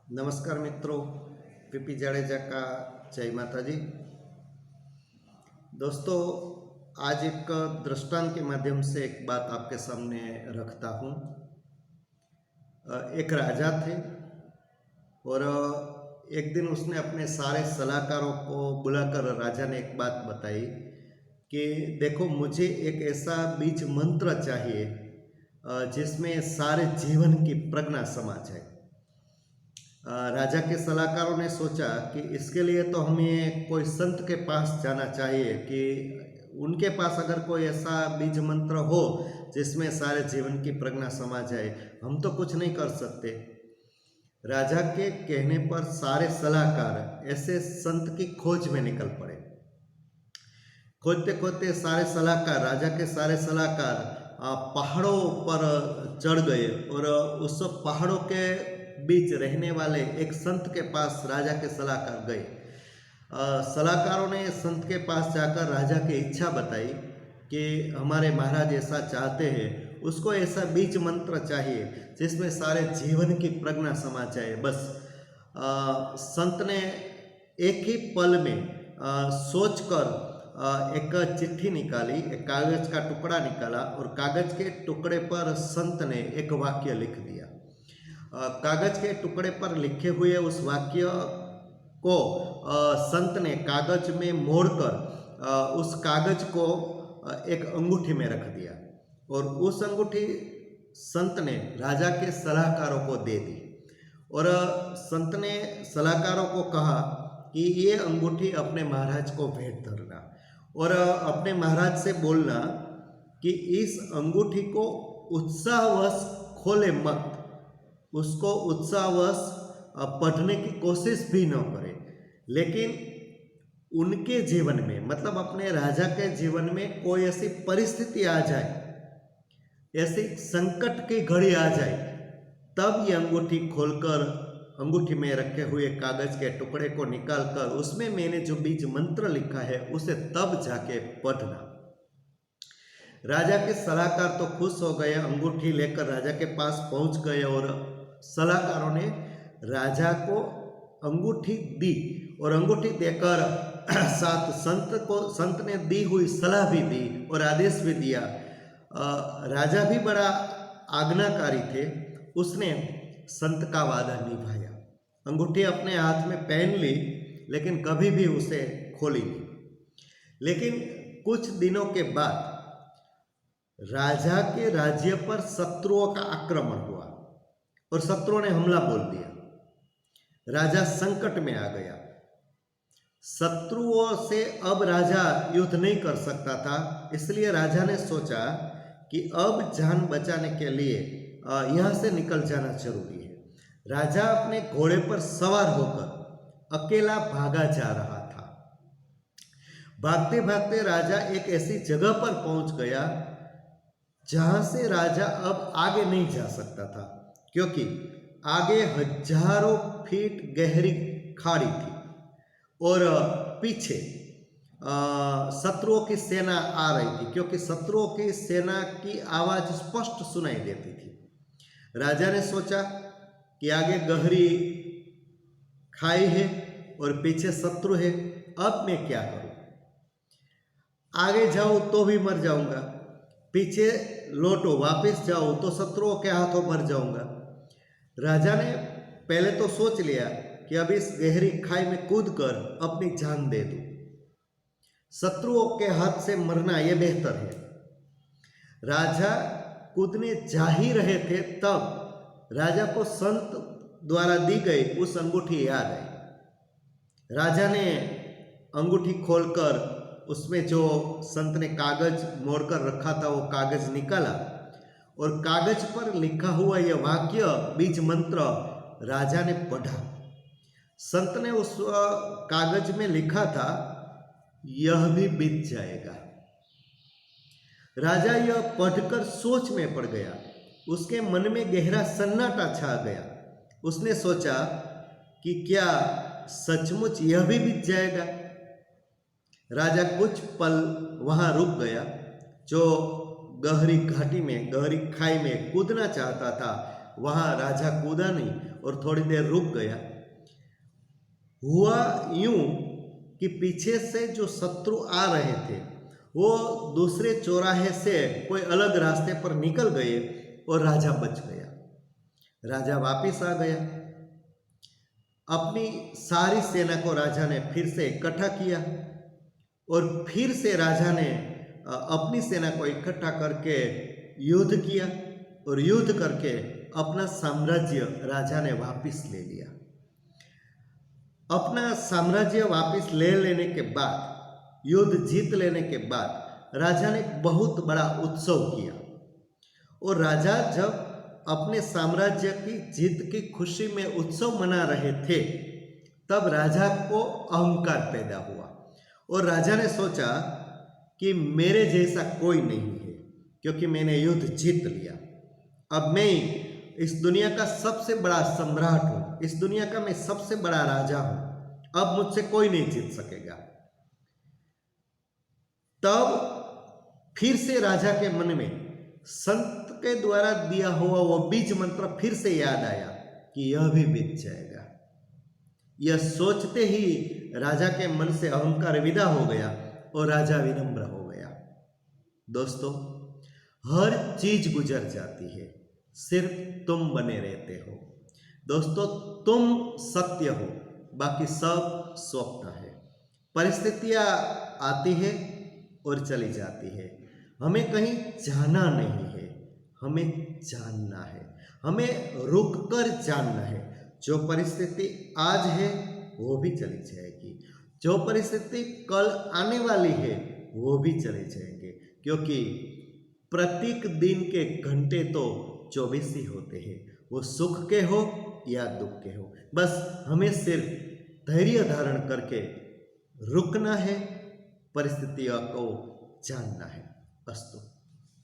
नमस्कार मित्रों, पीपी जाडेजा का जय माता जी। दोस्तों, आज एक दृष्टांत के माध्यम से एक बात आपके सामने रखता हूँ। एक राजा थे और एक दिन उसने अपने सारे सलाहकारों को बुलाकर राजा ने एक बात बताई कि देखो, मुझे एक ऐसा बीज मंत्र चाहिए जिसमें सारे जीवन की प्रज्ञा समा जाए। राजा के सलाहकारों ने सोचा कि इसके लिए तो हमें कोई संत के पास जाना चाहिए कि उनके पास अगर कोई ऐसा बीज मंत्र हो जिसमें सारे जीवन की प्रज्ञा समा जाए। हम तो कुछ नहीं कर सकते। राजा के कहने पर सारे सलाहकार ऐसे संत की खोज में निकल पड़े। खोजते खोजते सारे सलाहकार, राजा के सारे सलाहकार पहाड़ों पर चढ़ गए और उस पहाड़ों के बीच रहने वाले एक संत के पास राजा के सलाहकार गए। सलाहकारों ने संत के पास जाकर राजा की इच्छा बताई कि हमारे महाराज ऐसा चाहते हैं, उसको ऐसा बीज मंत्र चाहिए जिसमें सारे जीवन की प्रज्ञा समा जाए। बस संत ने एक ही पल में सोचकर एक चिट्ठी निकाली, एक कागज का टुकड़ा निकाला और कागज के टुकड़े पर संत ने एक वाक्य लिख दिया। कागज के टुकड़े पर लिखे हुए उस वाक्य को संत ने कागज में मोड़कर उस कागज को एक अंगूठी में रख दिया और उस अंगूठी संत ने राजा के सलाहकारों को दे दी। और संत ने सलाहकारों को कहा कि ये अंगूठी अपने महाराज को भेंट करना और अपने महाराज से बोलना कि इस अंगूठी को उत्साहवश खोले मत, उसको उत्साहवश पढ़ने की कोशिश भी न करे। लेकिन उनके जीवन में, मतलब अपने राजा के जीवन में कोई ऐसी परिस्थिति आ जाए, ऐसी संकट की घड़ी आ जाए, तब ये अंगूठी खोलकर अंगूठी में रखे हुए कागज के टुकड़े को निकालकर उसमें मैंने जो बीज मंत्र लिखा है उसे तब जाके पढ़ना। राजा के सलाहकार तो खुश हो गए, अंगूठी लेकर राजा के पास पहुंच गए और सलाहकारों ने राजा को अंगूठी दी और अंगूठी देकर साथ संत ने दी हुई सलाह भी दी और आदेश भी दिया। राजा भी बड़ा आज्ञाकारी थे, उसने संत का वादा निभाया। अंगूठी अपने हाथ में पहन ली लेकिन कभी भी उसे खोली नहीं। लेकिन कुछ दिनों के बाद राजा के राज्य पर शत्रुओं का आक्रमण हुआ और शत्रुओं ने हमला बोल दिया। राजा संकट में आ गया। शत्रुओं से अब राजा युद्ध नहीं कर सकता था, इसलिए राजा ने सोचा कि अब जान बचाने के लिए यहाँ से निकल जाना जरूरी है। राजा अपने घोड़े पर सवार होकर अकेला भागा जा रहा था। भागते भागते राजा एक ऐसी जगह पर पहुंच गया जहां से राजा अब आगे नहीं जा सकता था, क्योंकि आगे हजारों फीट गहरी खाड़ी थी और पीछे शत्रुओं की सेना आ रही थी, क्योंकि शत्रुओं की सेना की आवाज स्पष्ट सुनाई देती थी। राजा ने सोचा कि आगे गहरी खाई है और पीछे शत्रु है, अब मैं क्या करूं? आगे जाऊं तो भी मर जाऊंगा, पीछे लौटो वापस जाओ तो शत्रुओं के हाथों मर जाऊंगा। राजा ने पहले तो सोच लिया कि अब इस गहरी खाई में कूदकर अपनी जान दे दूं, शत्रुओं के हाथ से मरना यह बेहतर है। राजा कूदने जा ही रहे थे, तब राजा को संत द्वारा दी गई उस अंगूठी याद आई। राजा ने अंगूठी खोलकर उसमें जो संत ने कागज मोड़कर रखा था वो कागज निकाला और कागज पर लिखा हुआ यह वाक्य बीज मंत्र राजा ने पढ़ा। संत ने उस कागज में लिखा था, यह भी बीत जाएगा। राजा यह पढ़कर सोच में पड़ गया। उसके मन में गहरा सन्नाटा छा गया। उसने सोचा कि क्या सचमुच यह भी बीत जाएगा? राजा कुछ पल वहां रुक गया। जो गहरी घाटी में, गहरी खाई में कूदना चाहता था, वहां राजा कूदा नहीं और थोड़ी देर रुक गया। हुआ यूं कि पीछे से जो शत्रु आ रहे थे वो दूसरे चौराहे से कोई अलग रास्ते पर निकल गए और राजा बच गया। राजा वापिस आ गया। अपनी सारी सेना को राजा ने फिर से इकट्ठा किया और फिर से राजा ने अपनी सेना को इकट्ठा करके युद्ध किया और युद्ध करके अपना साम्राज्य राजा ने वापिस ले लिया। अपना साम्राज्य वापिस ले लेने के बाद, युद्ध जीत लेने के बाद राजा ने बहुत बड़ा उत्सव किया। और राजा जब अपने साम्राज्य की जीत की खुशी में उत्सव मना रहे थे तब राजा को अहंकार पैदा हुआ और राजा ने सोचा कि मेरे जैसा कोई नहीं है, क्योंकि मैंने युद्ध जीत लिया। अब मैं इस दुनिया का सबसे बड़ा सम्राट हूं, इस दुनिया का मैं सबसे बड़ा राजा हूं, अब मुझसे कोई नहीं जीत सकेगा। तब फिर से राजा के मन में संत के द्वारा दिया हुआ वो बीज मंत्र फिर से याद आया कि यह भी बीत जाएगा। यह सोचते ही राजा के मन से अहंकार विदा हो गया और राजा विनम्र हो गया। दोस्तों, हर चीज गुजर जाती है, सिर्फ तुम बने रहते हो। दोस्तों, तुम सत्य हो, बाकी सब स्वप्न है। परिस्थितियां आती है और चली जाती है। हमें कहीं जाना नहीं है, हमें जानना है, हमें रुक कर जानना है। जो परिस्थिति आज है वो भी चली जाएगी, जो परिस्थिति कल आने वाली है वो भी चले जाएंगे, क्योंकि प्रत्येक दिन के घंटे तो 24 ही होते हैं, वो सुख के हो या दुख के हो। बस हमें सिर्फ धैर्य धारण करके रुकना है, परिस्थितियों को जानना है। अस्तु।